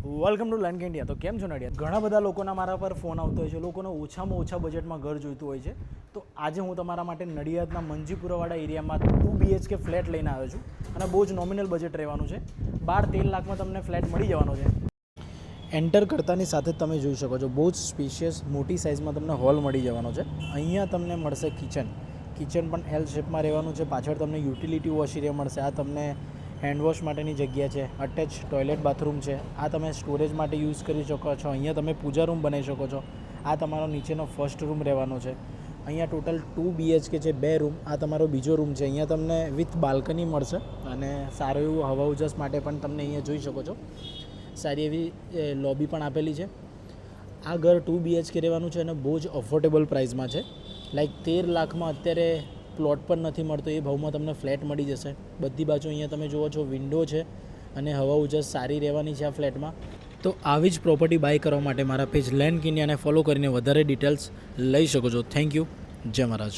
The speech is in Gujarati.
Welcome to land India. તો કેમ છો નડિયાદ? ઘણા બધા લોકોના મારા પર ફોન આવતો હોય છે, લોકોને ઓછામાં ઓછા બજેટમાં ઘર જોઈતું હોય છે. તો આજે હું તમારા માટે નડિયાદના મંજીપુરાવાડા એરિયામાં 2 BHK ફ્લેટ લઈને આવ્યો છું અને બહુ જ નોમિનલ બજેટ રહેવાનું છે. 12-13 લાખમાં તમને ફ્લેટ મળી જવાનો છે. એન્ટર કરતાની સાથે જ તમે જોઈ શકો છો બહુ જ સ્પેશિયસ મોટી સાઇઝમાં તમને હોલ મળી જવાનો છે. અહીંયા તમને મળશે કિચન પણ એલ શેપમાં રહેવાનું છે. પાછળ તમને યુટિલિટી વોશ એરિયા મળશે. આ તમને હેન્ડવોશ માટેની જગ્યા છે. અટેચ ટોયલેટ બાથરૂમ છે. આ તમે સ્ટોરેજ માટે યુઝ કરી શકો છો. અહીંયા તમે પૂજા રૂમ બનાવી શકો છો. આ તમારો નીચેનો ફર્સ્ટ રૂમ રહેવાનો છે. અહીંયા ટોટલ 2 BHK છે, 2 રૂમ. આ તમારો બીજો રૂમ છે. અહીંયા તમને વિથ બાલ્કની મળશે અને સારું એવું હવા ઉજાસ માટે પણ તમને અહીંયા જોઈ શકો છો સારી એવી લોબી પણ આપેલી છે. આ ઘર 2 BHK રહેવાનું છે અને બહુ જ અફોર્ડેબલ પ્રાઇસમાં છે. લાઈક 13 લાખમાં અત્યારે પ્લોટ પણ નથી મળતો, એ ભાવમાં તમને ફ્લેટ મળી જશે. બધી બાજુ અહીંયા તમે જુઓ છો વિન્ડો છે અને હવા ઉજાસ સારી રહેવાની છે આ ફ્લેટમાં. તો આવી જ પ્રોપર્ટી બાય કરવા માટે મારા પેજ લેન્ડ ઇન્ડિયાને ફોલો કરીને વધારે ડિટેલ્સ લઈ શકો છો. Thank you. જય મહારાજ.